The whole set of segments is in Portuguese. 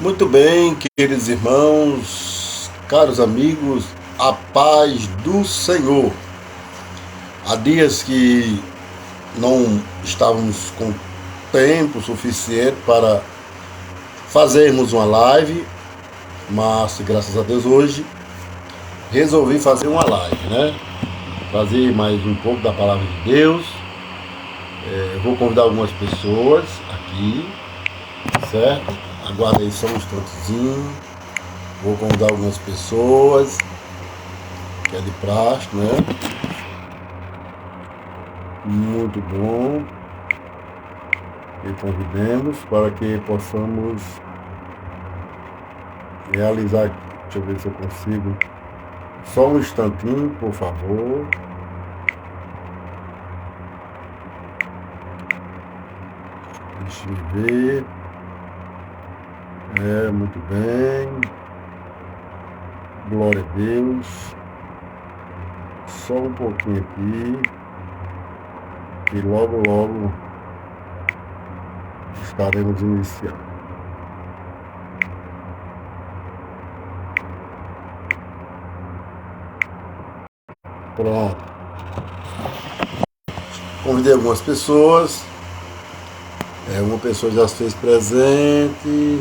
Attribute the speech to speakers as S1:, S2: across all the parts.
S1: Muito bem, queridos irmãos, caros amigos, a paz do Senhor. Há dias que não estávamos com tempo suficiente para fazermos uma live, mas graças a Deus hoje resolvi fazer uma live, né? Fazer mais um pouco da palavra de Deus. Vou convidar algumas pessoas aqui, certo? Aguardem só um instantezinho. Vou convidar algumas pessoas, que é de praxe, né? Muito bom. E convidemos para que possamos realizar aqui. Deixa eu ver se eu consigo. Só um instantinho, por favor. Deixa eu ver. Muito bem. Glória a Deus. Só um pouquinho aqui. E logo, logo estaremos iniciando. Pronto. Convidei algumas pessoas. Uma pessoa já se fez presente.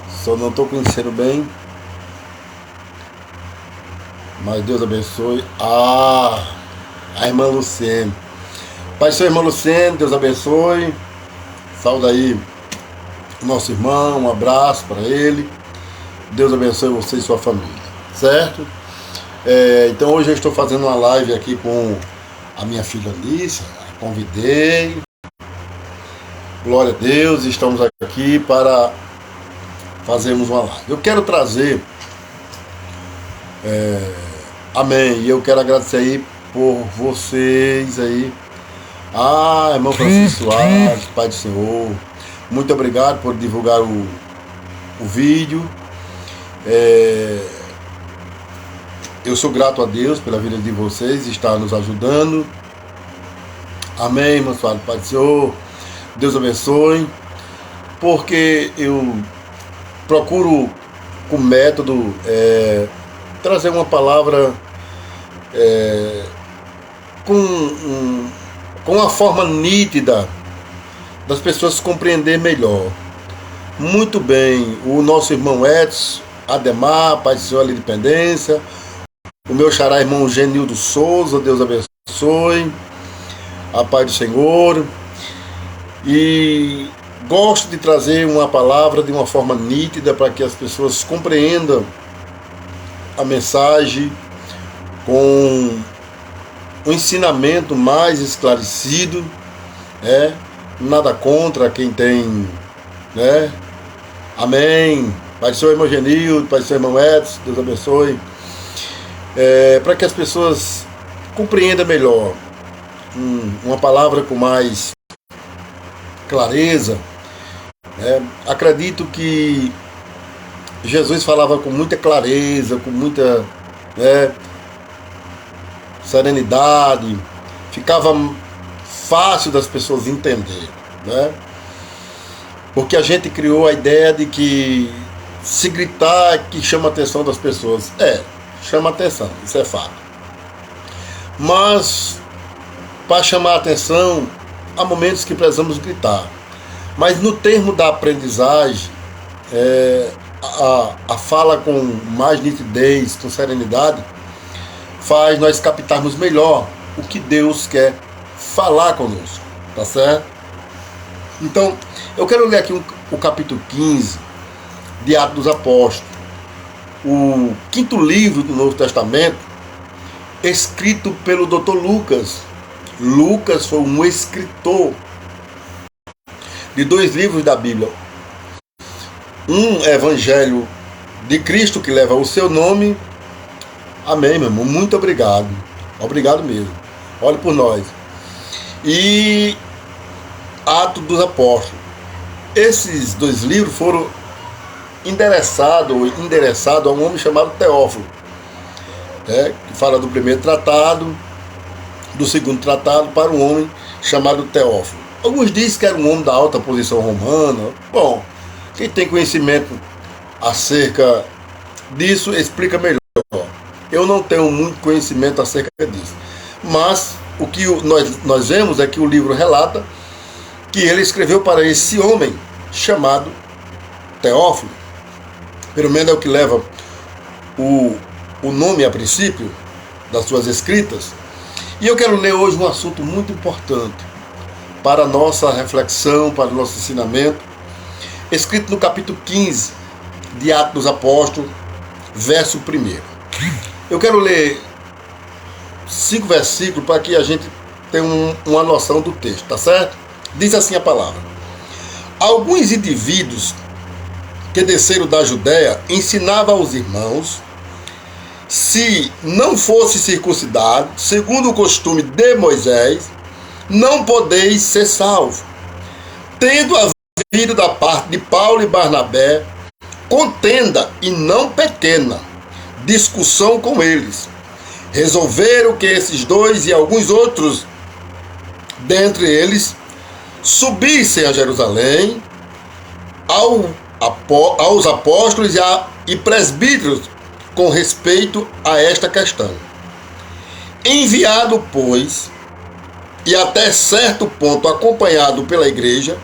S1: Só não estou conhecendo bem. Mas Deus abençoe. A irmã Luciene. Pai, sua irmã Luciene, Deus abençoe. Saúde aí o nosso irmão, um abraço para ele. Deus abençoe você e sua família, certo? Então hoje eu estou fazendo uma live aqui com a minha filha Alice. Convidei. Glória a Deus, estamos aqui para fazermos uma live. Eu quero trazer, amém, e eu quero agradecer aí por vocês aí. Irmão Francisco Soares, Pai do Senhor, muito obrigado por divulgar o vídeo. Eu sou grato a Deus pela vida de vocês, está nos ajudando. Amém, irmão Soares, Pai do Senhor. Deus abençoe, porque eu procuro com método trazer uma palavra com uma forma nítida das pessoas compreender melhor. Muito bem, o nosso irmão Edson Ademar, Pai do Senhor, ali de Pendência, o meu xará irmão Genildo Souza, Deus abençoe, a paz do Senhor. E gosto de trazer uma palavra de uma forma nítida para que as pessoas compreendam a mensagem com um ensinamento mais esclarecido. Nada contra quem tem, né? Amém. Pai do Senhor, irmão Genildo, Pai do Senhor, irmão Edson, Deus abençoe. Para que as pessoas compreendam melhor uma palavra com mais clareza. Acredito que Jesus falava com muita clareza, com muita serenidade, ficava fácil das pessoas entenderem, porque a gente criou a ideia de que se gritar que chama a atenção das pessoas. Chama a atenção, isso é fato, mas para chamar a atenção há momentos que precisamos gritar. Mas no termo da aprendizagem, a fala com mais nitidez, com serenidade, faz nós captarmos melhor o que Deus quer falar conosco, tá certo? Então, eu quero ler aqui o capítulo 15 de Atos dos Apóstolos, o quinto livro do Novo Testamento, escrito pelo Dr. Lucas. Lucas foi um escritor de 2 livros da Bíblia. Um Evangelho de Cristo, que leva o seu nome. Amém, meu irmão. Muito obrigado. Obrigado mesmo. Olhe por nós. E Atos dos Apóstolos. Esses 2 livros foram endereçados a um homem chamado Teófilo, que fala do primeiro tratado, do segundo tratado, para um homem chamado Teófilo. Alguns dizem que era um homem da alta posição romana. Bom, Quem tem conhecimento acerca disso, explica melhor. Eu não tenho muito conhecimento acerca disso. Mas o que nós vemos é que o livro relata que ele escreveu para esse homem chamado Teófilo. Pelo menos é o que leva o nome a princípio das suas escritas. E eu quero ler hoje um assunto muito importante para a nossa reflexão, para o nosso ensinamento, escrito no capítulo 15 de Atos dos Apóstolos, verso 1. Eu quero ler 5 versículos para que a gente tenha uma noção do texto, tá certo? Diz assim a palavra: alguns indivíduos que desceram da Judéia ensinavam aos irmãos: se não fosse circuncidado, segundo o costume de Moisés, não podeis ser salvo. Tendo havido da parte de Paulo e Barnabé contenda e não pequena discussão com eles, resolveram que esses dois e alguns outros dentre eles subissem a Jerusalém aos apóstolos e presbíteros com respeito a esta questão. Enviado, pois, e até certo ponto acompanhado pela igreja,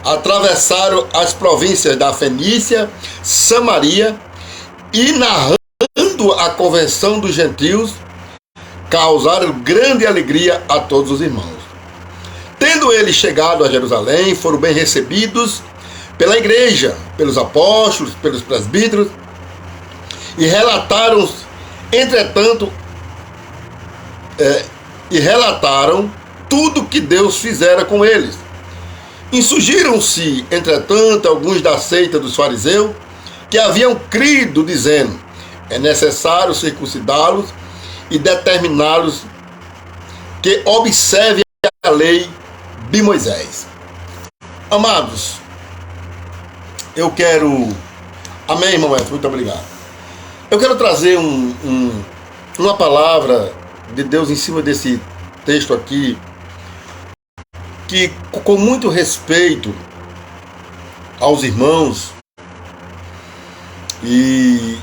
S1: atravessaram as províncias da Fenícia, Samaria, e narrando a conversão dos gentios, causaram grande alegria a todos os irmãos. Tendo eles chegado a Jerusalém, foram bem recebidos pela igreja, pelos apóstolos, pelos presbíteros, e relataram, entretanto, tudo que Deus fizera com eles. Insurgiram-se, entretanto, alguns da seita dos fariseus, que haviam crido, dizendo: é necessário circuncidá-los e determiná-los que observem a lei de Moisés. Amados, eu quero... Amém, irmão Edson? Muito obrigado. Eu quero trazer uma palavra de Deus em cima desse texto aqui, que com muito respeito aos irmãos, e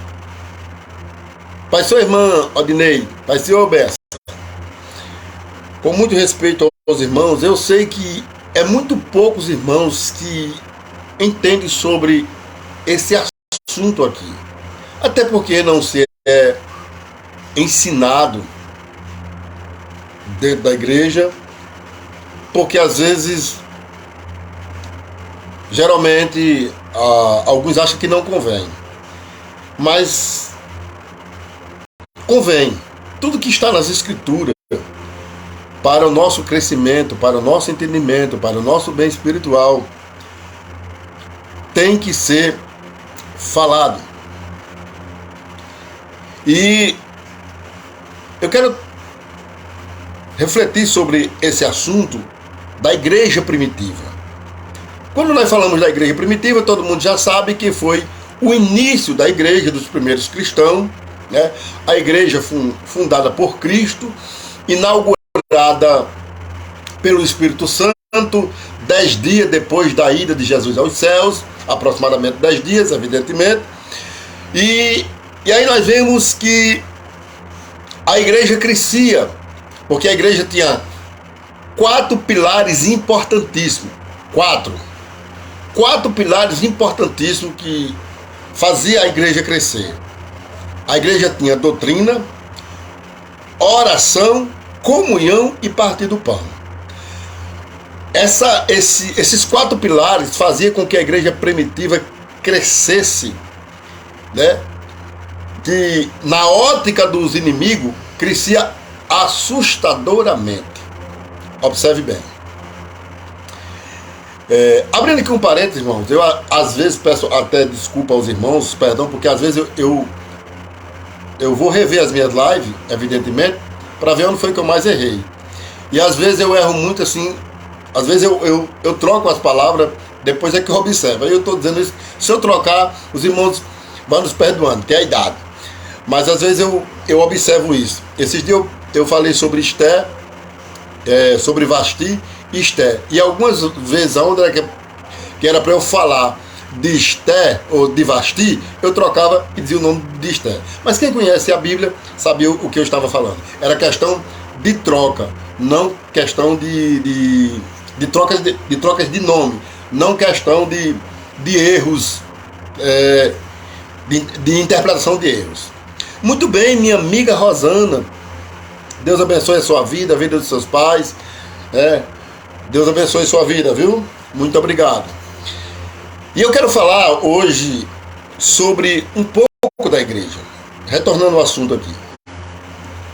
S1: Pai seu irmã Odinei, Pai seu Bessa, com muito respeito aos irmãos, eu sei que é muito poucos irmãos que entendem sobre esse assunto aqui. Até porque não se é ensinado dentro da igreja, porque às vezes, geralmente, alguns acham que não convém. Mas convém. Tudo que está nas escrituras, para o nosso crescimento, para o nosso entendimento, para o nosso bem espiritual, tem que ser falado. E eu quero refletir sobre esse assunto da igreja primitiva. Quando nós falamos da igreja primitiva, todo mundo já sabe que foi o início da igreja dos primeiros cristãos, né? A igreja fundada por Cristo, inaugurada pelo Espírito Santo 10 dias depois da ida de Jesus aos céus, aproximadamente 10 dias, evidentemente. E aí nós vemos que a igreja crescia, porque a igreja tinha 4 pilares importantíssimos. Quatro pilares importantíssimos que fazia a igreja crescer. A igreja tinha doutrina, oração, comunhão e partir do pão. Esses 4 pilares faziam com que a igreja primitiva crescesse, né? Que na ótica dos inimigos crescia assustadoramente. Observe bem. Abrindo aqui um parênteses, irmãos, eu às vezes peço até desculpa aos irmãos, perdão, porque às vezes eu vou rever as minhas lives, evidentemente, para ver onde foi que eu mais errei. E às vezes eu erro muito assim, às vezes eu troco as palavras, depois é que eu observo. Aí eu estou dizendo isso, se eu trocar, os irmãos vão nos perdoando, tem a idade. Mas às vezes eu observo isso. Esses dias eu falei sobre Esther, sobre Vasti e Esther. E algumas vezes, onde que era para eu falar de Esther ou de Vasti, eu trocava e dizia o nome de Esther. Mas quem conhece a Bíblia sabia o que eu estava falando. Era questão de troca, não questão de trocas de nome, não questão de erros, de interpretação de erros. Muito bem, minha amiga Rosana, Deus abençoe a sua vida, a vida dos seus pais. Deus abençoe a sua vida, viu? Muito obrigado. E eu quero falar hoje sobre um pouco da igreja. Retornando ao assunto aqui.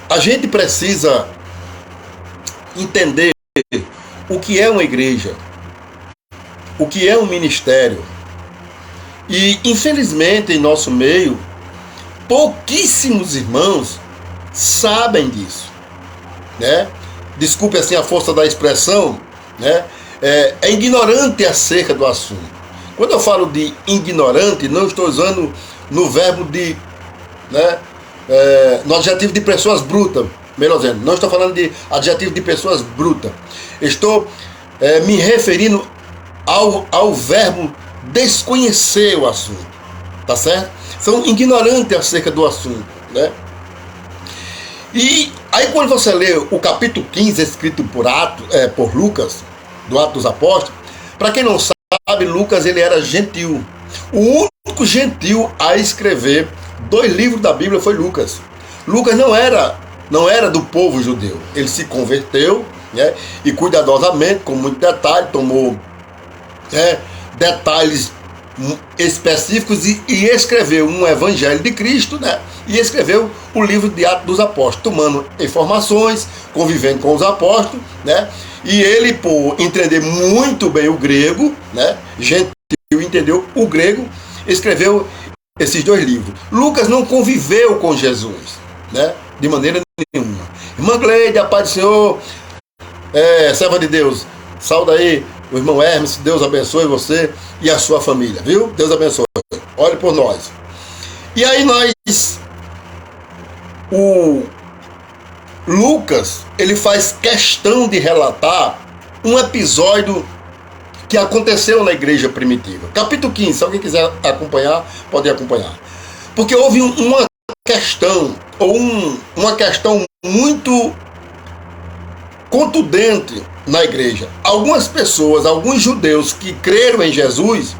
S1: A gente precisa entender o que é uma igreja, o que é um ministério. E, infelizmente, em nosso meio, pouquíssimos irmãos sabem disso, né? Desculpe assim a força da expressão, né? É ignorante acerca do assunto. Quando eu falo de ignorante, não estou usando no verbo de, né, no adjetivo de pessoas brutas, melhor dizendo, não estou falando de adjetivo de pessoas brutas. Estou me referindo ao verbo desconhecer o assunto, tá certo? São ignorantes acerca do assunto, né? E aí quando você lê o capítulo 15, escrito por Lucas, do Atos dos Apóstolos, para quem não sabe, Lucas ele era gentil. O único gentil a escrever 2 livros da Bíblia foi Lucas. Lucas não era do povo judeu. Ele se converteu, né, e cuidadosamente, com muito detalhe, tomou detalhes específicos e escreveu um evangelho de Cristo, né, e escreveu o livro de Atos dos Apóstolos, tomando informações, convivendo com os apóstolos, né, e ele, por entender muito bem o grego, né, gentil, entendeu o grego, escreveu esses 2 livros. Lucas não conviveu com Jesus, né, de maneira nenhuma. Irmã Gleide, a paz do Senhor, serva de Deus, saúde aí o irmão Hermes, Deus abençoe você e a sua família, viu? Deus abençoe, ore por nós. E aí o Lucas, ele faz questão de relatar um episódio que aconteceu na igreja primitiva. Capítulo 15, se alguém quiser acompanhar, pode acompanhar. Porque houve uma questão, uma questão muito contundente na igreja. Algumas pessoas, alguns judeus que creram em Jesus,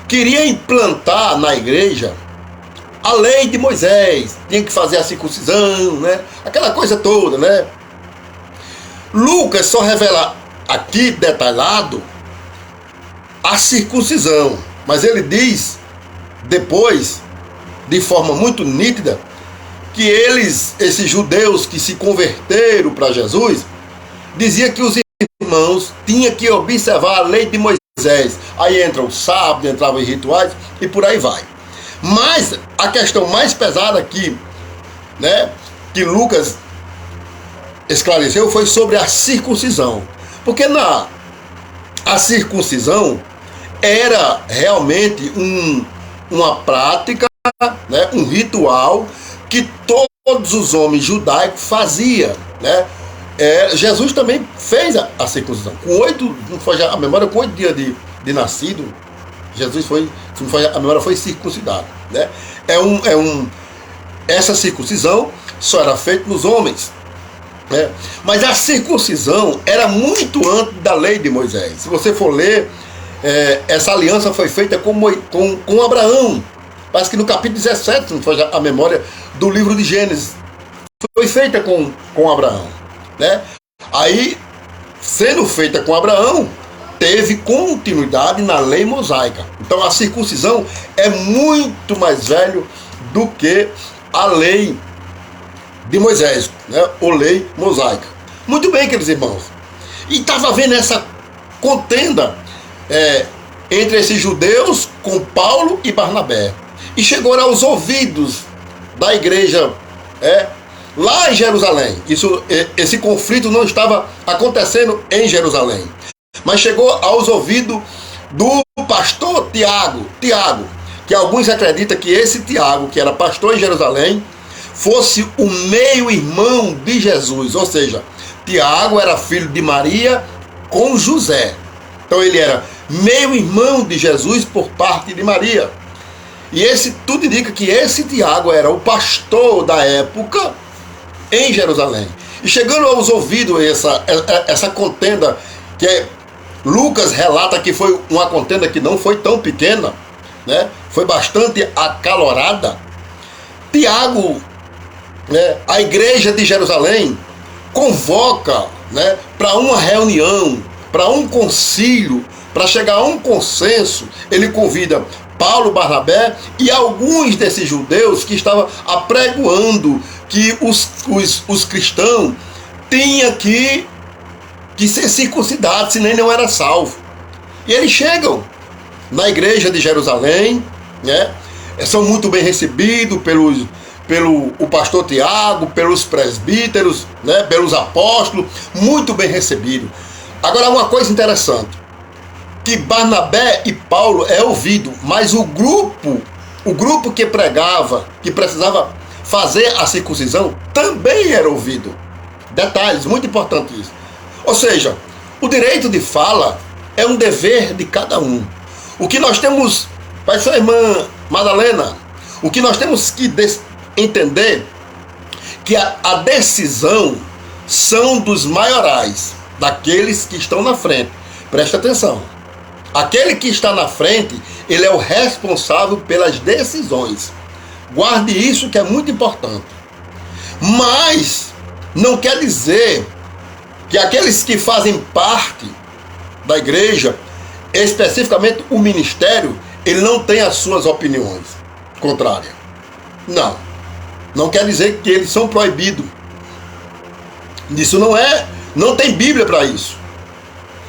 S1: queriam implantar na igreja a lei de Moisés, tinha que fazer a circuncisão, né? Aquela coisa toda, né? Lucas só revela aqui detalhado a circuncisão, mas ele diz depois, de forma muito nítida, que esses judeus que se converteram para Jesus, dizia que os irmãos tinham que observar a lei de Moisés. Aí entra o sábado, entravam os rituais e por aí vai. Mas a questão mais pesada aqui, né, que Lucas esclareceu foi sobre a circuncisão. Porque a circuncisão era realmente uma prática, né, um ritual que todos os homens judaicos faziam, né? Jesus também fez a circuncisão. Com 8, não foi a memória, com 8 dias de nascido, Jesus foi, se não foi, a memória foi circuncidado, né? Essa circuncisão só era feita nos homens, né? Mas a circuncisão era muito antes da lei de Moisés. Se você for ler, essa aliança foi feita com Abraão. Parece que no capítulo 17, se não foi a memória, do livro de Gênesis, foi feita com Abraão, né? Aí, sendo feita com Abraão, teve continuidade na lei mosaica. Então a circuncisão é muito mais velho do que a lei de Moisés, né? Ou lei mosaica. Muito bem, queridos irmãos. E estava havendo essa contenda entre esses judeus com Paulo e Barnabé. E chegou aos ouvidos da igreja lá em Jerusalém. Esse conflito não estava acontecendo em Jerusalém, mas chegou aos ouvidos do pastor Tiago, que alguns acreditam que esse Tiago, que era pastor em Jerusalém, fosse o meio-irmão de Jesus, ou seja, Tiago era filho de Maria com José. Então ele era meio-irmão de Jesus por parte de Maria. E tudo indica que esse Tiago era o pastor da época em Jerusalém. E chegando aos ouvidos essa contenda, Lucas relata que foi uma contenda que não foi tão pequena, né? Foi bastante acalorada. Tiago, né, a igreja de Jerusalém, convoca, né, para uma reunião, para um concílio, para chegar a um consenso. Ele convida Paulo, Barnabé e alguns desses judeus que estavam apregoando que os cristãos tinham que ser circuncidados, senão não era salvo. E eles chegam na igreja de Jerusalém, né? São muito bem recebidos pelo pastor Tiago, pelos presbíteros, né? Pelos apóstolos, muito bem recebidos. Agora, uma coisa interessante, que Barnabé e Paulo é ouvido, mas o grupo que pregava, que precisava fazer a circuncisão, também era ouvido. Detalhes, muito importante isso. Ou seja, o direito de fala é um dever de cada um. O que nós temos, vai ser a irmã Madalena, o que nós temos que entender que a decisão são dos maiorais, daqueles que estão na frente. Presta atenção. Aquele que está na frente, ele é o responsável pelas decisões. Guarde isso, que é muito importante. Mas não quer dizer que aqueles que fazem parte da igreja, especificamente o ministério, ele não tem as suas opiniões contrárias. Não quer dizer que eles são proibidos. Isso não tem Bíblia para isso.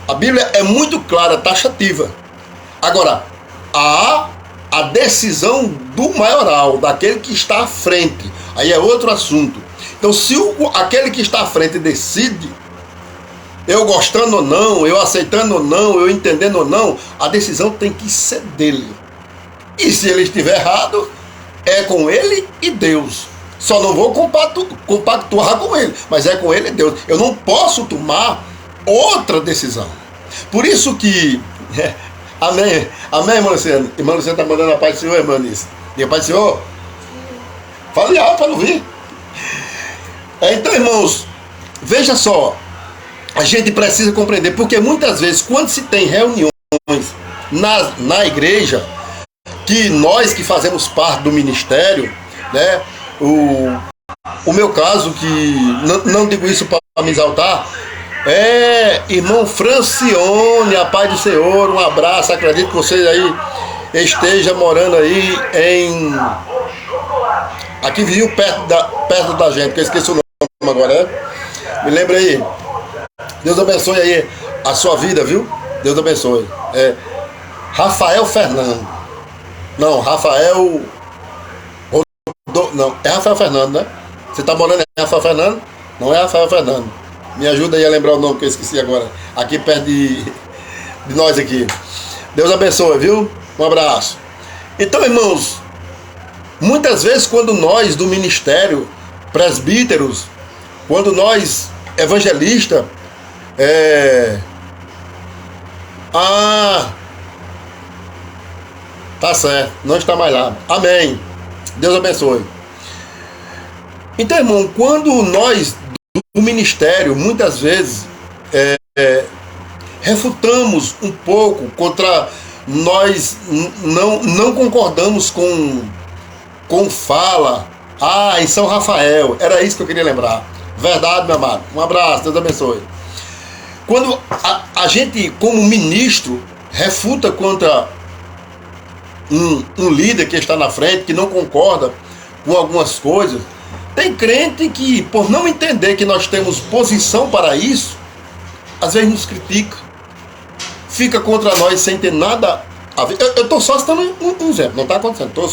S1: A Bíblia é muito clara, taxativa. Agora, há a decisão do maioral, daquele que está à frente. Aí é outro assunto. Então, se aquele que está à frente decide, eu gostando ou não, eu aceitando ou não, eu entendendo ou não, a decisão tem que ser dele. E se ele estiver errado, é com ele e Deus. Só não vou compactuar com ele, mas é com ele e Deus. Eu não posso tomar outra decisão. Por isso que... Amém, irmã Luciana. Irmã Luciana está mandando a paz do Senhor, irmã Nisso. E a paz do Senhor? Fale alto para não vir. Então, irmãos, veja só. A gente precisa compreender, porque muitas vezes, quando se tem reuniões na igreja, que nós que fazemos parte do ministério, né? O meu caso, que não digo isso para me exaltar, irmão Francione, a paz do Senhor, um abraço, acredito que vocês aí esteja morando aí aqui viu perto da gente, que eu esqueci o nome agora, né? Me lembra aí. Deus abençoe aí a sua vida, viu? Deus abençoe. Rafael Fernando. Não, Rafael... Não, é Rafael Fernando, né? Você tá morando em Rafael Fernando? Não é Rafael Fernando. Me ajuda aí a lembrar o nome que eu esqueci agora. Aqui perto de nós aqui. Deus abençoe, viu? Um abraço. Então, irmãos, muitas vezes quando nós do ministério, presbíteros, quando nós, evangelistas, tá certo, não está mais lá. Amém. Deus abençoe. Então, irmão, quando nós do ministério, muitas vezes, refutamos um pouco contra nós, não concordamos com fala. Em São Rafael, era isso que eu queria lembrar. Verdade, meu amado. Um abraço, Deus abençoe. Quando a gente, como ministro, refuta contra um líder que está na frente, que não concorda com algumas coisas, tem crente que, por não entender que nós temos posição para isso, às vezes nos critica, fica contra nós sem ter nada a ver. Eu estou só citando um exemplo, não está acontecendo, estou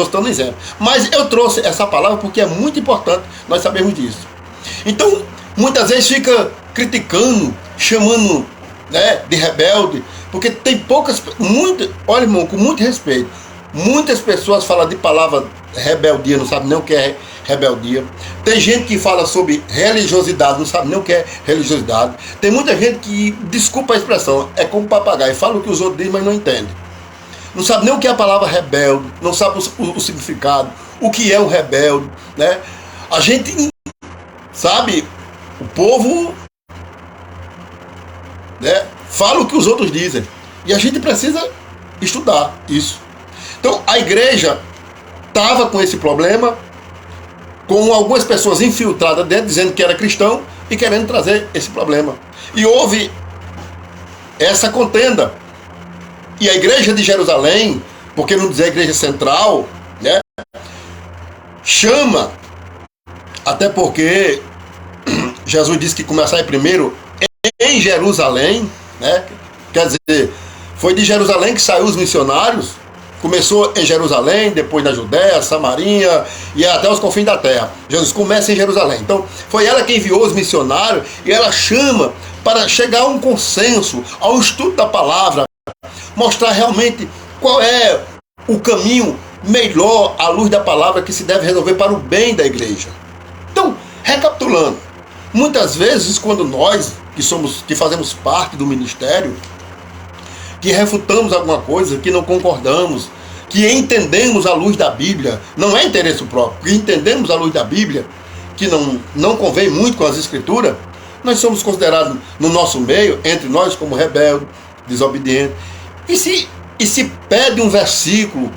S1: citando um exemplo. Mas eu trouxe essa palavra porque é muito importante nós sabermos disso. Então, muitas vezes fica criticando, chamando, né, de rebelde, porque tem olha, irmão, com muito respeito, muitas pessoas falam de palavra rebeldia, não sabem nem o que é rebeldia. Tem gente que fala sobre religiosidade, não sabe nem o que é religiosidade. Tem muita gente que, desculpa a expressão, é como papagaio, fala o que os outros dizem, mas não entende. Não sabe nem o que é a palavra rebelde, não sabe o significado, o que é um rebelde, né? A gente sabe, o povo, né, fala o que os outros dizem. E a gente precisa estudar isso. Então, a igreja estava com esse problema, com algumas pessoas infiltradas dentro, dizendo que era cristão e querendo trazer esse problema. E houve essa contenda. E a igreja de Jerusalém, por que não dizer a igreja central, né, chama, até porque Jesus disse que começaria primeiro em Jerusalém, né? Quer dizer, foi de Jerusalém que saiu os missionários, começou em Jerusalém, depois na Judéia, Samaria e até os confins da terra. Jesus começa em Jerusalém. Então, foi ela que enviou os missionários e ela chama para chegar a um consenso, ao estudo da palavra, mostrar realmente qual é o caminho melhor à luz da palavra que se deve resolver para o bem da igreja. Então, recapitulando, muitas vezes quando nós que fazemos parte do ministério, que refutamos alguma coisa, que não concordamos, que entendemos à luz da Bíblia, não é interesse próprio, que entendemos à luz da Bíblia, que não convém muito com as Escrituras, nós somos considerados no nosso meio, entre nós, como rebelde, desobediente. E se pede um versículo,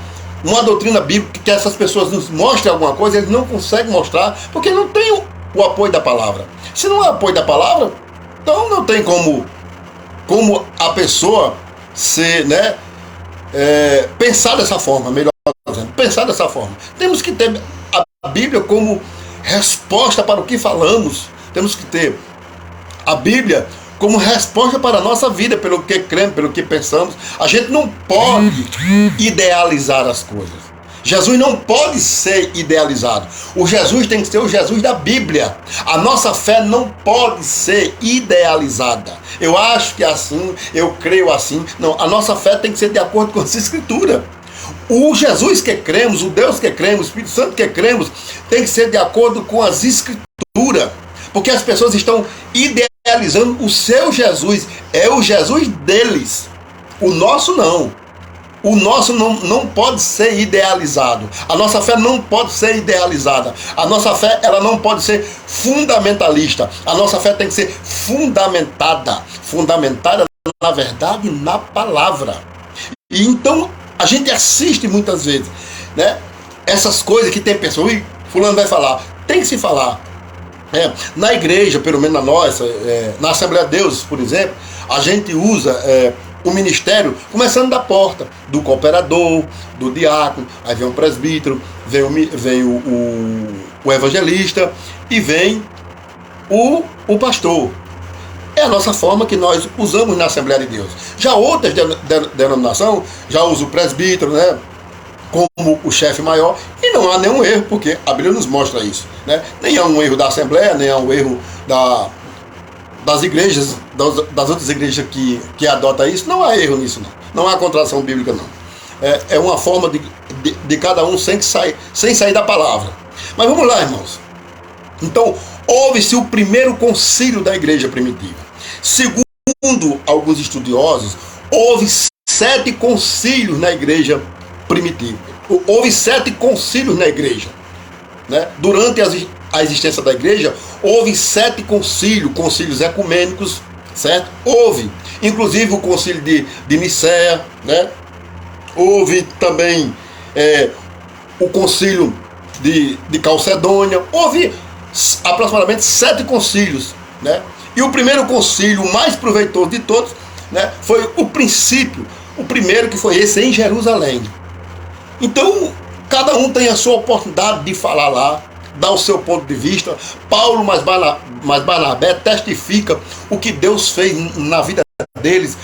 S1: uma doutrina bíblica, que essas pessoas nos mostrem alguma coisa, eles não conseguem mostrar, porque não tem o apoio da palavra. Se não há apoio da palavra, então não tem como a pessoa ser, né, pensar dessa forma, melhor dizendo, pensar dessa forma. Temos que ter a Bíblia como resposta para o que falamos. Temos que ter a Bíblia como resposta para a nossa vida, pelo que cremos, pelo que pensamos. A gente não pode idealizar as coisas. Jesus não pode ser idealizado. O Jesus tem que ser o Jesus da Bíblia. A nossa fé não pode ser idealizada. Eu acho que é assim, eu creio assim. Não, a nossa fé tem que ser de acordo com as Escrituras. O Jesus que cremos, o Deus que cremos, o Espírito Santo que cremos, tem que ser de acordo com as Escrituras. Porque as pessoas estão idealizando o seu Jesus. É o Jesus deles. O nosso não. O nosso não pode ser idealizado. A nossa fé não pode ser idealizada. A nossa fé, ela não pode ser fundamentalista. A nossa fé tem que ser fundamentada. Fundamentada na verdade, na palavra. E então, a gente assiste muitas vezes, né, essas coisas que tem pessoas, fulano vai falar, tem que se falar. Na igreja, pelo menos na nossa, na Assembleia de Deus, por exemplo, a gente usa o ministério começando da porta, do cooperador, do diácono, aí vem o presbítero, vem o evangelista e vem o pastor. É a nossa forma que nós usamos na Assembleia de Deus. Já outras denominações já usam o presbítero, né, como o chefe maior, e não há nenhum erro, porque a Bíblia nos mostra isso, né? Nem há um erro da Assembleia, nem há um erro das igrejas, das outras igrejas que adotam isso. Não há erro nisso, não há contradição bíblica, não. É uma forma de cada um sem sair da palavra. Mas vamos lá, irmãos. Então, houve-se o primeiro concílio da igreja primitiva. Segundo alguns estudiosos, houve 7 concílios na igreja primitiva. Houve 7 concílios na igreja, né? Durante a existência da igreja, houve 7 concílios ecumênicos, certo? Houve, inclusive, o concílio de Nicéia, né? Houve também o concílio de Calcedônia. Houve aproximadamente 7 concílios, né? E o primeiro concílio, o mais proveitoso de todos, né, foi o primeiro, que foi esse em Jerusalém. Então, cada um tem a sua oportunidade de falar lá, dar o seu ponto de vista. Paulo mais Barnabé testifica o que Deus fez na vida deles,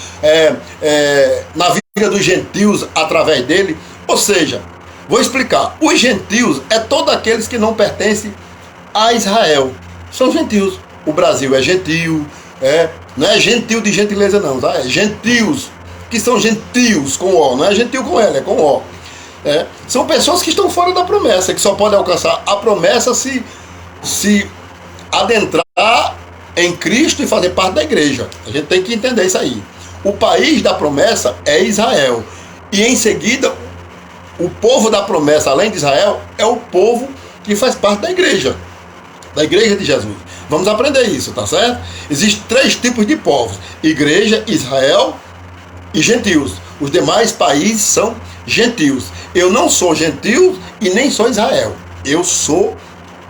S1: na vida dos gentios através dele. Ou seja, vou explicar, os gentios é todos aqueles que não pertencem a Israel, são gentios. O Brasil é gentio, não é gentil de gentileza não, tá? É gentios, que são gentios com O, não é gentil com L, é com O. São pessoas que estão fora da promessa, que só podem alcançar a promessa se adentrar em Cristo e fazer parte da igreja. A gente tem que entender isso aí. O país da promessa é Israel. E em seguida, o povo da promessa, além de Israel, é o povo que faz parte da igreja de Jesus. Vamos aprender isso, tá certo? Existem 3 tipos de povos: igreja, Israel e gentios. Os demais países são gentios. Eu não sou gentio e nem sou Israel.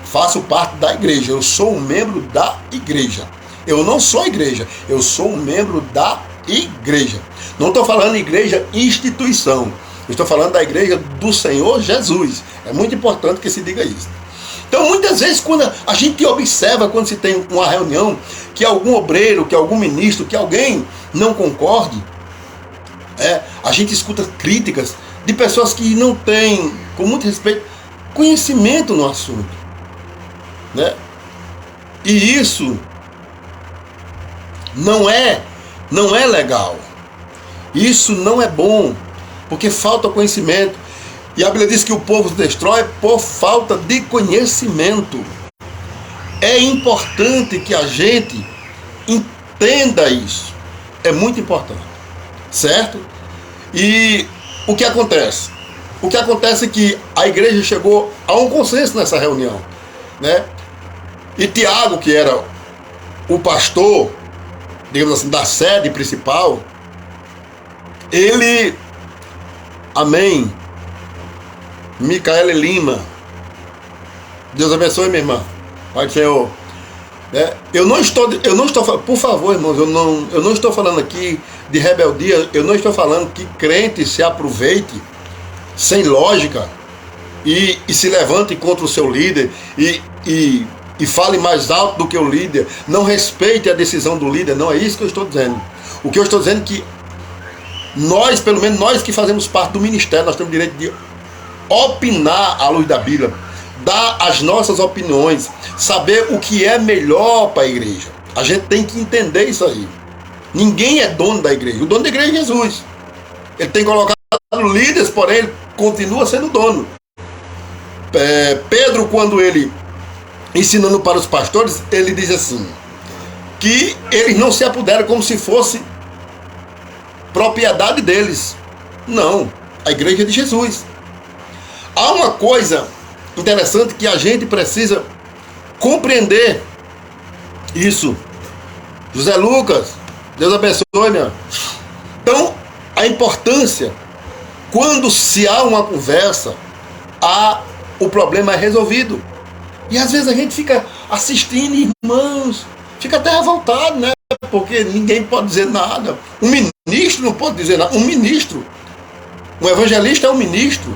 S1: Faço parte da igreja. Eu sou um membro da igreja. Eu não sou igreja. Eu sou um membro da igreja. Não estou falando igreja instituição. Eu estou falando da igreja do Senhor Jesus. É muito importante que se diga isso. Então, muitas vezes, quando a gente observa, quando se tem uma reunião, que algum obreiro, que algum ministro, que alguém não concorde, a gente escuta críticas de pessoas que não têm, com muito respeito, conhecimento no assunto. E isso não é legal. Isso não é bom, porque falta conhecimento. E a Bíblia diz que o povo se destrói por falta de conhecimento. É importante que a gente entenda isso. É muito importante. Certo? E o que acontece? O que acontece é que a igreja chegou a um consenso nessa reunião. E Tiago, que era o pastor, digamos assim, da sede principal, ele, amém, Micaela Lima, Deus abençoe, minha irmã, Pai do Senhor. Eu não estou, por favor, irmãos, eu não estou falando aqui de rebeldia, eu não estou falando que crente se aproveite sem lógica e se levante contra o seu líder e fale mais alto do que o líder, não respeite a decisão do líder. Não é isso que eu estou dizendo. O que eu estou dizendo é que nós, pelo menos nós que fazemos parte do ministério, nós temos o direito de opinar à luz da Bíblia, dar as nossas opiniões, saber o que é melhor para a igreja. A gente tem que entender isso aí. Ninguém é dono da igreja. O dono da igreja é Jesus. Ele tem colocado líderes, porém ele continua sendo dono. Pedro, quando ele ensinando para os pastores, ele diz assim, que eles não se apoderam como se fosse propriedade deles. Não, a igreja é de Jesus. Há uma coisa interessante que a gente precisa compreender isso. José Lucas, Deus abençoe, meu. Então, a importância, quando se há uma conversa, o problema é resolvido. E às vezes a gente fica assistindo, irmãos, fica até revoltado, né? Porque ninguém pode dizer nada. Um ministro não pode dizer nada. Um evangelista é um ministro.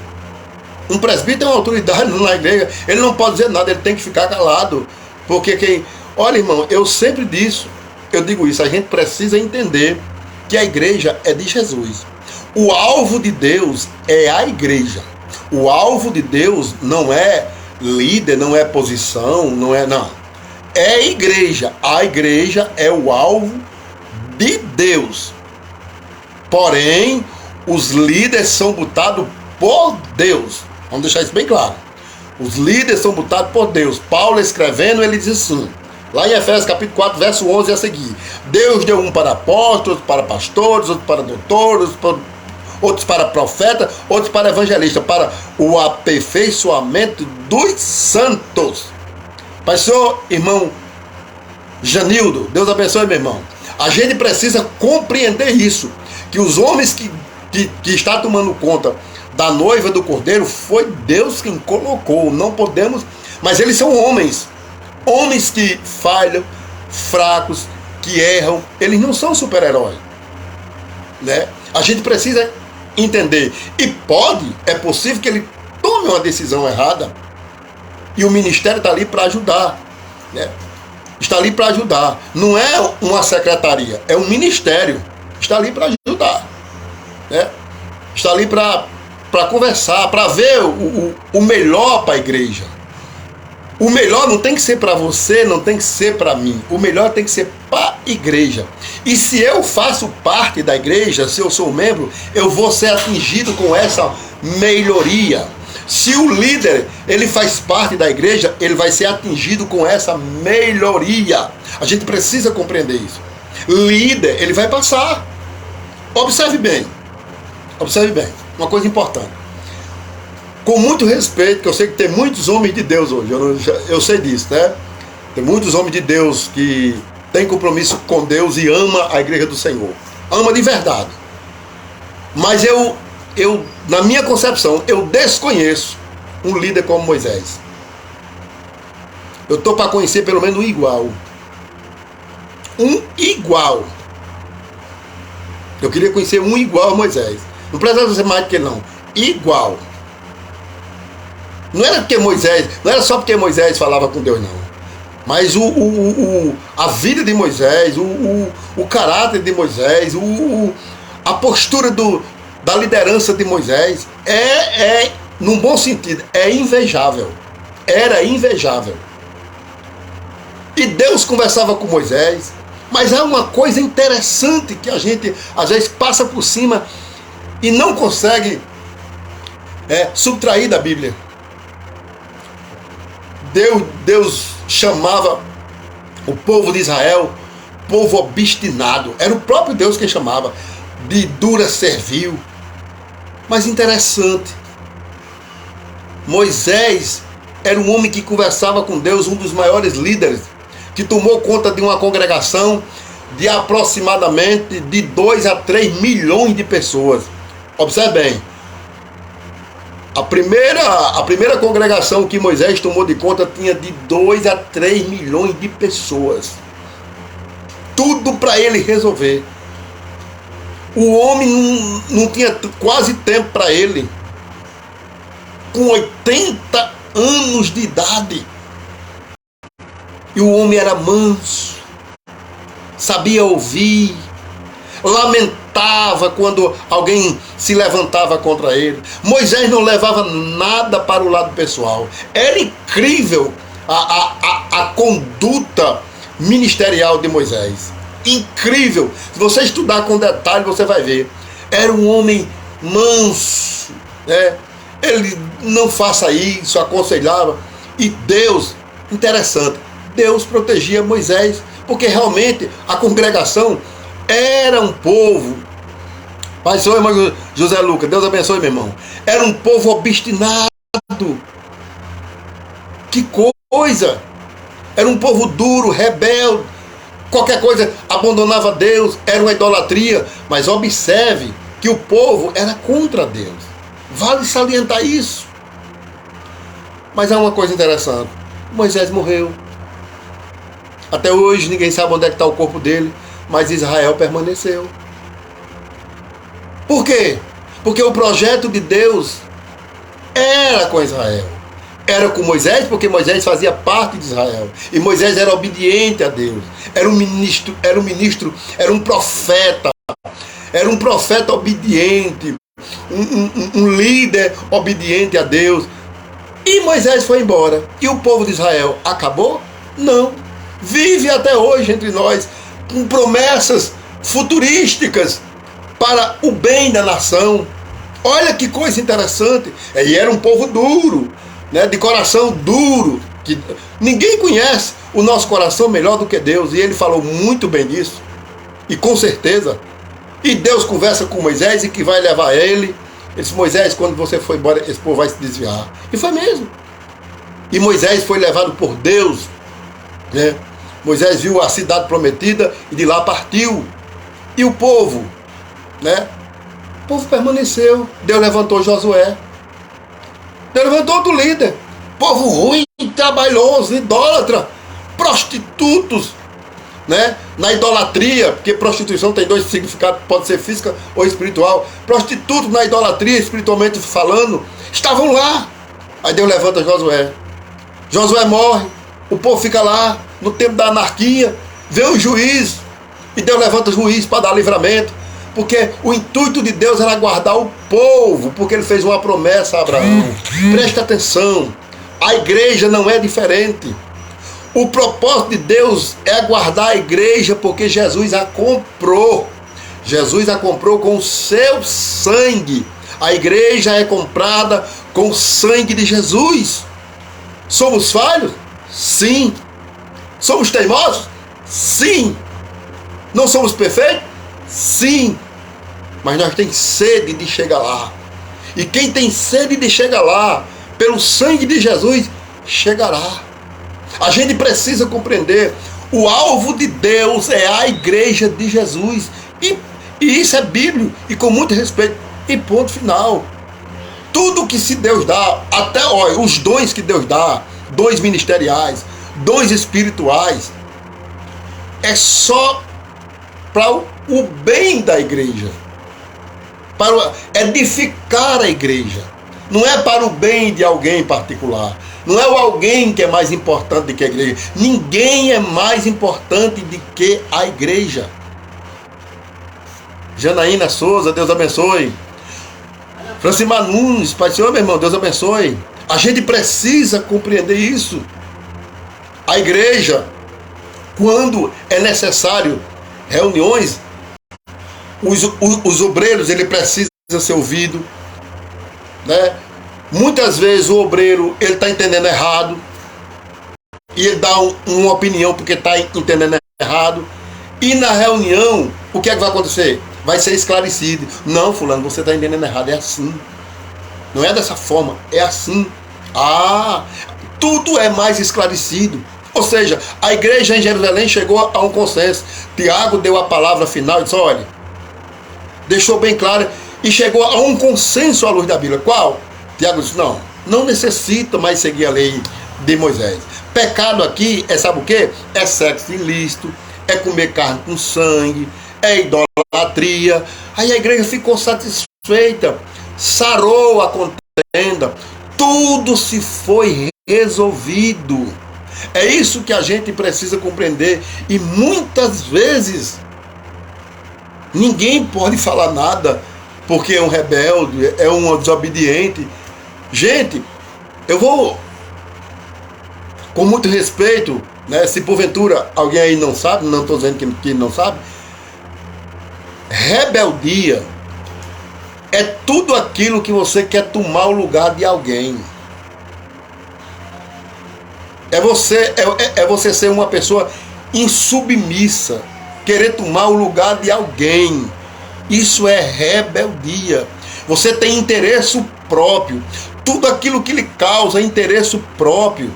S1: Um presbítero é uma autoridade na igreja. Ele não pode dizer nada, ele tem que ficar calado. Porque olha, irmão, eu sempre digo isso, a gente precisa entender que a igreja é de Jesus. O alvo de Deus é a igreja. O alvo de Deus não é líder, não é posição, não. É a igreja. A igreja é o alvo de Deus. Porém, os líderes são botados por Deus. Vamos deixar isso bem claro. Os líderes são botados por Deus. Paulo escrevendo, ele diz assim, lá em Efésios capítulo 4, verso 11 a seguir. Deus deu um para apóstolos, para pastores, outros para doutores, outros para profetas, outros para evangelistas, para o aperfeiçoamento dos santos. Pastor, irmão Janildo, Deus abençoe, meu irmão. A gente precisa compreender isso, que os homens que está tomando conta da noiva do Cordeiro, foi Deus quem colocou. Não podemos, mas eles são homens que falham, fracos, que erram. Eles não são super-heróis, né? A gente precisa entender. E é possível que ele tome uma decisão errada, e o ministério está ali para ajudar, né? Está ali para ajudar. Não é uma secretaria, é um ministério. Está ali para ajudar, né? Está ali para conversar, para ver o melhor para a igreja. O melhor não tem que ser para você, não tem que ser para mim. O melhor tem que ser para a igreja. E se eu faço parte da igreja, se eu sou membro, eu vou ser atingido com essa melhoria. Se o líder ele faz parte da igreja, ele vai ser atingido com essa melhoria. A gente precisa compreender isso. Líder, ele vai passar. Observe bem, uma coisa importante. Com muito respeito, que eu sei que tem muitos homens de Deus hoje, eu sei disso, né? Tem muitos homens de Deus que têm compromisso com Deus e ama a igreja do Senhor. Ama de verdade. Mas eu na minha concepção, eu desconheço um líder como Moisés. Eu estou para conhecer pelo menos um igual. Um igual. Eu queria conhecer um igual a Moisés. Não precisa ser mais do que ele, não. Igual. Não era só porque Moisés falava com Deus, não. Mas a vida de Moisés, o caráter de Moisés, a postura da liderança de Moisés num bom sentido, é invejável. Era invejável. E Deus conversava com Moisés, mas há uma coisa interessante que a gente às vezes passa por cima e não consegue subtrair da Bíblia. Deus chamava o povo de Israel povo obstinado. Era o próprio Deus quem chamava de dura servil. Mas interessante, Moisés era um homem que conversava com Deus, um dos maiores líderes, que tomou conta de uma congregação de aproximadamente de 2 a 3 milhões de pessoas. Observe bem, a primeira congregação que Moisés tomou de conta tinha de 2 a 3 milhões de pessoas. Tudo para ele resolver. O homem não tinha quase tempo para ele. Com 80 anos de idade. E o homem era manso. Sabia ouvir. Lamentava quando alguém se levantava contra ele. Moisés não levava nada para o lado pessoal. Era incrível a conduta ministerial de Moisés. Incrível. Se você estudar com detalhe, você vai ver. Era um homem manso, né? Ele não faça isso, aconselhava. E Deus, interessante, Deus protegia Moisés, porque realmente a congregação era um povo. Pai, senhor, irmão José Lucas, Deus abençoe, meu irmão. Era um povo obstinado. Que coisa! Era um povo duro, rebelde. Qualquer coisa abandonava Deus, era uma idolatria. Mas observe que o povo era contra Deus. Vale salientar isso. Mas há uma coisa interessante. Moisés morreu. Até hoje ninguém sabe onde é que está o corpo dele. Mas Israel permaneceu. Por quê? Porque o projeto de Deus era com Israel. Era com Moisés, porque Moisés fazia parte de Israel. E Moisés era obediente a Deus. Era um ministro, era um profeta. Era um profeta obediente. Um líder obediente a Deus. E Moisés foi embora. E o povo de Israel acabou? Não. Vive até hoje entre nós, com promessas futurísticas para o bem da nação. Olha que coisa interessante. E era um povo duro, né, de coração duro, que ninguém conhece o nosso coração melhor do que Deus, e ele falou muito bem disso, e com certeza. E Deus conversa com Moisés e que vai levar ele. Ele disse: Moisés, quando você for embora, esse povo vai se desviar. E foi mesmo. E Moisés foi levado por Deus, né? Moisés viu a cidade prometida e de lá partiu. E o povo, né? O povo permaneceu. Deus levantou Josué. Deus levantou outro líder. Povo ruim, trabalhoso, idólatra, prostitutos, né? Na idolatria, porque prostituição tem 2 significados, pode ser física ou espiritual. Prostitutos na idolatria, espiritualmente falando, estavam lá. Aí Deus levanta Josué. Josué morre, o povo fica lá, no tempo da anarquia, vê o juiz, e Deus levanta o juiz para dar livramento, porque o intuito de Deus era guardar o povo, porque ele fez uma promessa a Abraão. Preste atenção, a igreja não é diferente. O propósito de Deus é guardar a igreja, porque Jesus a comprou. Jesus a comprou com o seu sangue. A igreja é comprada com o sangue de Jesus. Somos falhos? Sim. Somos teimosos? Sim. Não somos perfeitos? Sim. Mas nós temos sede de chegar lá. E quem tem sede de chegar lá, pelo sangue de Jesus, chegará. A gente precisa compreender, o alvo de Deus é a igreja de Jesus. E isso é bíblico, e com muito respeito. E ponto final. Tudo que se Deus dá, até os dons que Deus dá, dons ministeriais, dons espirituais, é só para o bem da igreja, para edificar a igreja. Não é para o bem de alguém em particular. Não é o alguém que é mais importante do que a igreja. Ninguém é mais importante do que a igreja. Janaína Souza, Deus abençoe. Francimar Nunes, Pai do Senhor, meu irmão, Deus abençoe. A gente precisa compreender isso. A igreja, quando é necessário reuniões, os obreiros, ele precisa ser ouvido, né? Muitas vezes o obreiro, ele está entendendo errado, e ele dá uma opinião porque está entendendo errado, e na reunião, o que é que vai acontecer? Vai ser esclarecido. Não, fulano, você está entendendo errado, é assim. Não é dessa forma, é assim. Tudo é mais esclarecido. Ou seja, a igreja em Jerusalém chegou a um consenso. Tiago deu a palavra final e disse, olha, deixou bem claro, e chegou a um consenso à luz da Bíblia. Qual? Tiago disse, não necessita mais seguir a lei de Moisés. Pecado aqui é, sabe o quê? É sexo ilícito, é comer carne com sangue, é idolatria. Aí a igreja ficou satisfeita, sarou a contenda, tudo se foi resolvido. É isso que a gente precisa compreender. E muitas vezes ninguém pode falar nada porque é um rebelde, é um desobediente. Gente, eu vou, com muito respeito, né, se porventura alguém aí não sabe, não estou dizendo que não sabe, rebeldia é tudo aquilo que você quer tomar o lugar de alguém. É você ser uma pessoa insubmissa, querer tomar o lugar de alguém. Isso é rebeldia. Você tem interesse próprio. Tudo aquilo que lhe causa interesse próprio,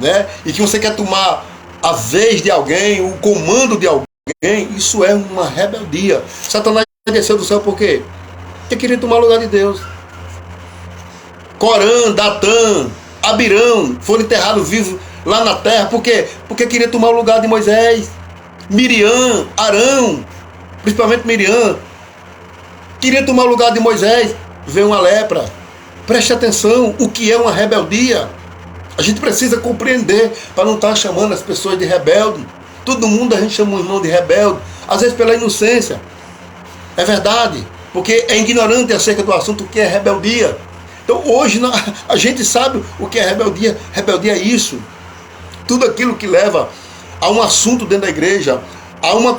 S1: né? E que você quer tomar a vez de alguém, o comando de alguém, isso é uma rebeldia. Satanás desceu do céu por quê? Porque queria tomar o lugar de Deus. Corã, Datã, Abirão foram enterrados vivos lá na terra. Por quê? Porque queria tomar o lugar de Moisés. Miriam, Arão, principalmente Miriam, queria tomar o lugar de Moisés. Veio uma lepra. Preste atenção, o que é uma rebeldia? A gente precisa compreender para não estar chamando as pessoas de rebelde. Todo mundo a gente chama o irmão de rebelde, às vezes pela inocência. É verdade, porque é ignorante acerca do assunto que é rebeldia. Então hoje a gente sabe o que é rebeldia. Rebeldia é isso. Tudo aquilo que leva a um assunto dentro da igreja, a uma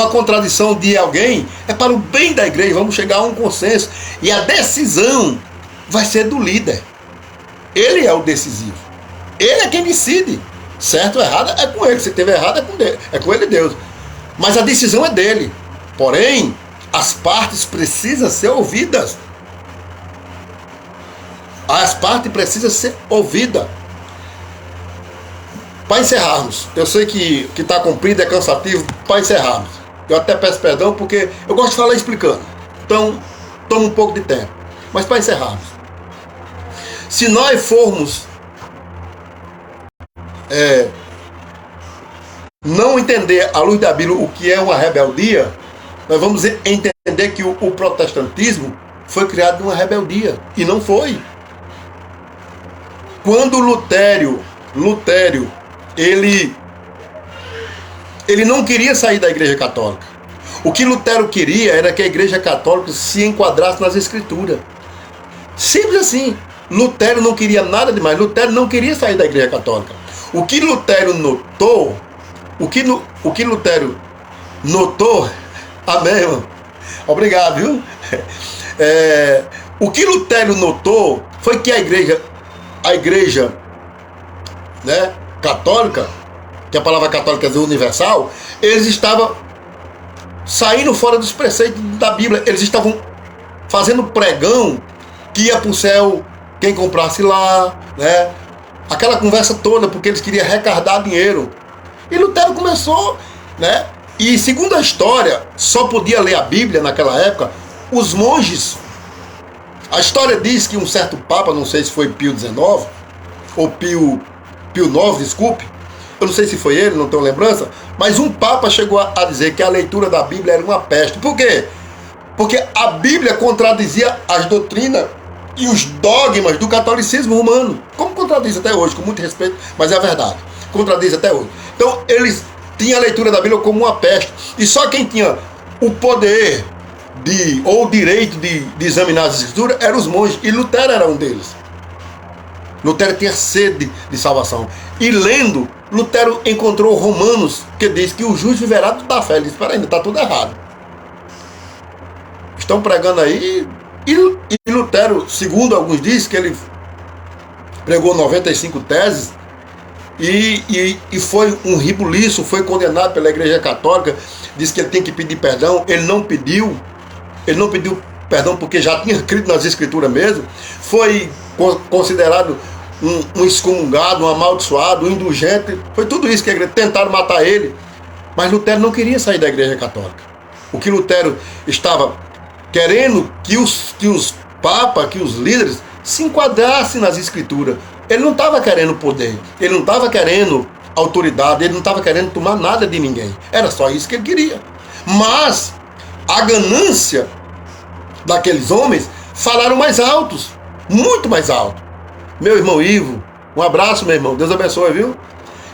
S1: contradição de alguém, é para o bem da igreja. Vamos chegar a um consenso. E a decisão vai ser do líder. Ele é o decisivo. Ele é quem decide. Certo ou errado é com ele. Se teve errado é com ele e Deus. Mas a decisão é dele. Porém, as partes precisam ser ouvidas. As partes precisam ser ouvidas. Para encerrarmos, eu sei que está comprido, é cansativo. Para encerrarmos, eu até peço perdão porque eu gosto de falar explicando. Então, toma um pouco de tempo. Mas para encerrarmos, se nós formos não entender à luz da Bíblia o que é uma rebeldia, nós vamos entender que o protestantismo foi criado de uma rebeldia. E não foi. Quando Lutério, ele não queria sair da Igreja Católica. O que Lutero queria era que a Igreja Católica se enquadrasse nas Escrituras. Simples assim. Lutero não queria nada demais. Lutero não queria sair da Igreja Católica. O que Lutero notou, o que Lutero notou, amém, irmão? Obrigado, viu? O que Lutero notou foi que a igreja, né, católica, que a palavra católica quer dizer universal, eles estavam saindo fora dos preceitos da Bíblia. Eles estavam fazendo pregão que ia para o céu quem comprasse lá, né? Aquela conversa toda, porque eles queriam arrecadar dinheiro. E Lutero começou, né? E segundo a história, só podia ler a Bíblia naquela época os monges. A história diz que um certo papa, não sei se foi Pio XIX, ou Pio IX, desculpe, eu não sei se foi ele, não tenho lembrança, mas um papa chegou a dizer que a leitura da Bíblia era uma peste. Por quê? Porque a Bíblia contradizia as doutrinas e os dogmas do catolicismo romano, como contradiz até hoje, com muito respeito, mas é a verdade, contradiz até hoje. Então eles tinham a leitura da Bíblia como uma peste, e só quem tinha o poder ou o direito de examinar as escrituras eram os monges, e Lutero era um deles. Lutero tinha sede de salvação, e lendo, Lutero encontrou Romanos, que diz que o justo viverá da fé. Ele disse: espera ainda, está tudo errado. Estão pregando aí. E Lutero, segundo alguns dizem, que ele pregou 95 teses e foi um ribuliço, foi condenado pela Igreja Católica, disse que ele tem que pedir perdão. Ele não pediu perdão porque já tinha escrito nas Escrituras mesmo, foi considerado um excomungado, um amaldiçoado, um indulgente, foi tudo isso que a igreja tentaram matar ele, mas Lutero não queria sair da Igreja Católica. O que Lutero estava querendo que os papas, que os líderes se enquadrassem nas Escrituras. Ele não estava querendo poder, ele não estava querendo autoridade, ele não estava querendo tomar nada de ninguém. Era só isso que ele queria. Mas a ganância daqueles homens falaram mais altos, muito mais alto. Meu irmão Ivo, um abraço, meu irmão, Deus abençoe, viu?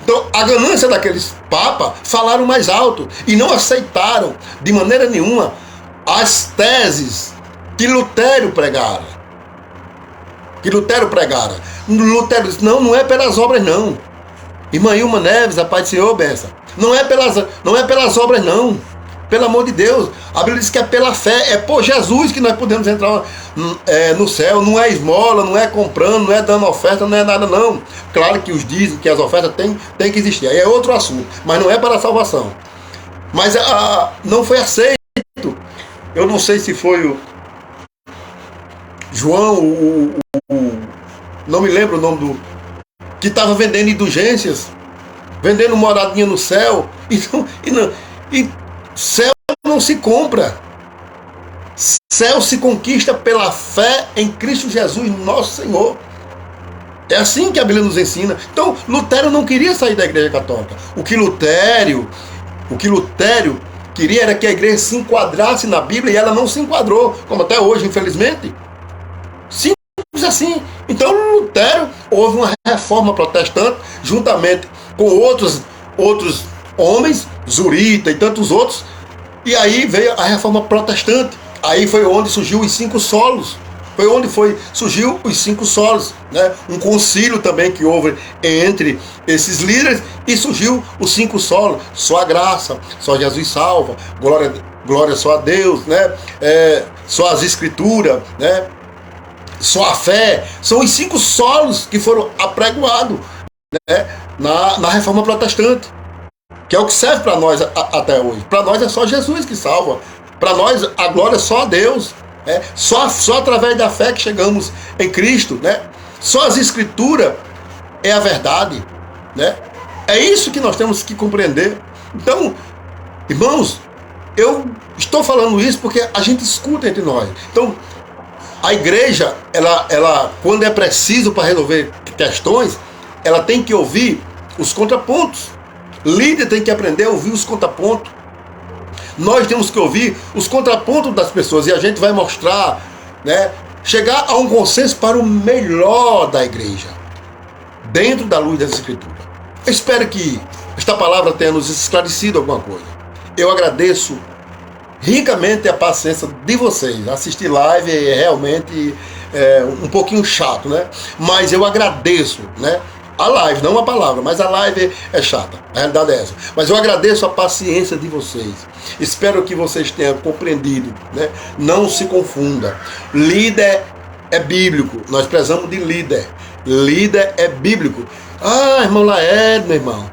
S1: Então, a ganância daqueles papas falaram mais alto e não aceitaram de maneira nenhuma as teses que Lutero pregara. Lutero disse: não é pelas obras, não. Irmã Ilma Neves, a paz do Senhor, benção. Não é pelas obras, não. Pelo amor de Deus. A Bíblia diz que é pela fé, é por Jesus que nós podemos entrar no céu. Não é esmola, não é comprando, não é dando oferta, não é nada, não. Claro que os dizem que as ofertas têm que existir. Aí é outro assunto, mas não é para a salvação. Mas não foi aceito. Eu não sei se foi o João, não me lembro o nome do... que estava vendendo indulgências, vendendo moradinha no céu. E céu não se compra. Céu se conquista pela fé em Cristo Jesus, nosso Senhor. É assim que a Bíblia nos ensina. Então, Lutero não queria sair da Igreja Católica. O que Lutero queria era que a igreja se enquadrasse na Bíblia, e ela não se enquadrou, como até hoje, infelizmente. Simples assim. Então, Lutero, houve uma reforma protestante, juntamente com outros homens, Zurita e tantos outros, e aí veio a reforma protestante. Aí foi onde surgiu os 5 solos. Surgiu os 5 solos, né? Um concílio também que houve entre esses líderes, e surgiu os 5 solos. Só a graça, só Jesus salva, glória só a Deus, né? Só as Escrituras, né? Só a fé. São os 5 solos que foram apregoados, né? na reforma protestante, que é o que serve para nós até hoje. Para nós é só Jesus que salva. Para nós a glória é só a Deus. Só através da fé que chegamos em Cristo, né? Só as Escrituras é a verdade, né? É isso que nós temos que compreender. Então, irmãos, eu estou falando isso porque a gente escuta entre nós. Então, a igreja, ela quando é preciso para resolver questões, ela tem que ouvir os contrapontos. Líder tem que aprender a ouvir os contrapontos. Nós temos que ouvir os contrapontos das pessoas, e a gente vai mostrar, né, chegar a um consenso para o melhor da igreja, dentro da luz das Escrituras. Eu espero que esta palavra tenha nos esclarecido alguma coisa. Eu agradeço ricamente a paciência de vocês. Assistir live é realmente um pouquinho chato, né? Mas eu agradeço, né, A live, não uma palavra, mas a live é chata. A realidade é essa. Mas eu agradeço a paciência de vocês. Espero que vocês tenham compreendido, né? Não se confunda. Líder é bíblico. Nós precisamos de líder. Líder é bíblico. Ah, irmão Laed, meu irmão.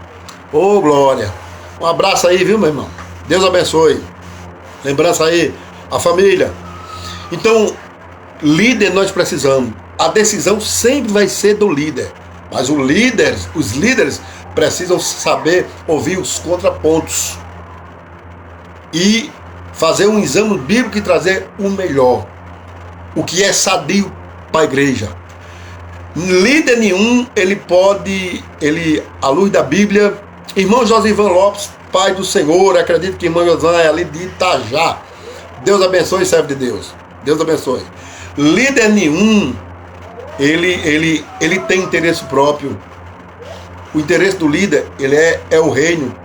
S1: Ô, glória. Um abraço aí, viu, meu irmão? Deus abençoe. Lembrança aí, a família. Então, líder nós precisamos. A decisão sempre vai ser do líder. Mas os líderes precisam saber ouvir os contrapontos e fazer um exame bíblico e trazer o melhor, o que é sadio para a igreja. Líder nenhum, à luz da Bíblia, irmão Josivan Lopes, pai do Senhor, acredito que irmão Josivan é ali de Itajá. Deus abençoe, servo de Deus. Deus abençoe. Líder nenhum, ele tem interesse próprio. O interesse do líder, ele é o reino,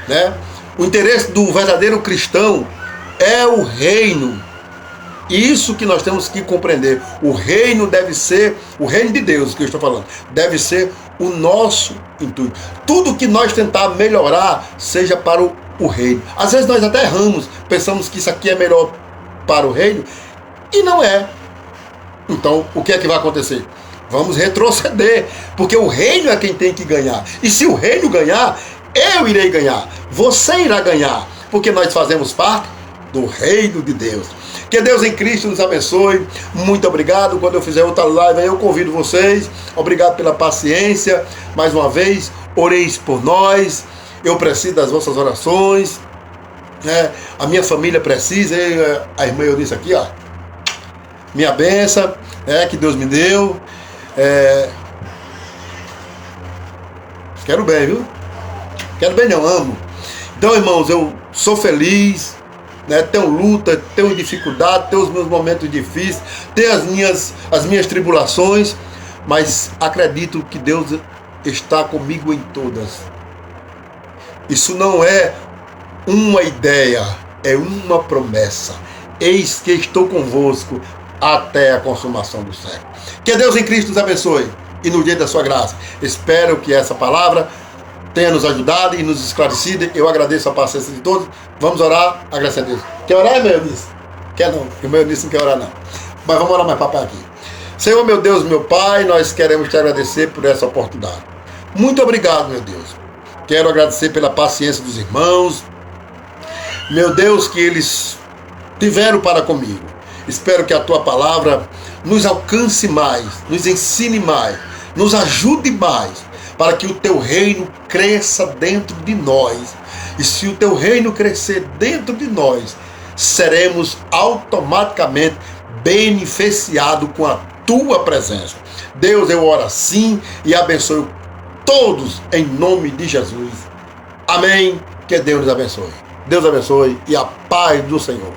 S1: né? O interesse do verdadeiro cristão é o reino. Isso que nós temos que compreender. O reino deve ser, o reino de Deus que eu estou falando, deve ser o nosso intuito. Tudo que nós tentar melhorar seja para o reino. Às vezes nós até erramos, pensamos que isso aqui é melhor para o reino e não é. Então, o que é que vai acontecer? Vamos retroceder, porque o reino é quem tem que ganhar. E se o reino ganhar, eu irei ganhar. Você irá ganhar, porque nós fazemos parte do reino de Deus. Que Deus em Cristo nos abençoe. Muito obrigado. Quando eu fizer outra live, eu convido vocês. Obrigado pela paciência. Mais uma vez, oreis por nós. Eu preciso das vossas orações. A minha família precisa. A irmã eu disse aqui, ó. Minha bênção, que Deus me deu. Quero bem, viu? Quero bem, não, amo. Então, irmãos, eu sou feliz, né? Tenho luta, tenho dificuldade, tenho os meus momentos difíceis, tenho as minhas tribulações, mas acredito que Deus está comigo em todas. Isso não é uma ideia, é uma promessa. Eis que estou convosco até a consumação do século. Que Deus em Cristo nos abençoe e no dia da sua graça. Espero que essa palavra tenha nos ajudado e nos esclarecido. Eu agradeço a paciência de todos. Vamos orar, agradecer a Deus. Quer orar, meu Eunice? Quer não, o meu Eunice não quer orar não. Mas vamos orar mais papai aqui. Senhor, meu Deus, meu Pai, nós queremos te agradecer por essa oportunidade. Muito obrigado, meu Deus. Quero agradecer pela paciência dos irmãos. Meu Deus, que eles tiveram para comigo. Espero que a tua palavra nos alcance mais, nos ensine mais, nos ajude mais, para que o teu reino cresça dentro de nós. E se o teu reino crescer dentro de nós, seremos automaticamente beneficiados com a tua presença. Deus, eu oro assim e abençoo todos em nome de Jesus. Amém. Que Deus nos abençoe. Deus abençoe e a paz do Senhor.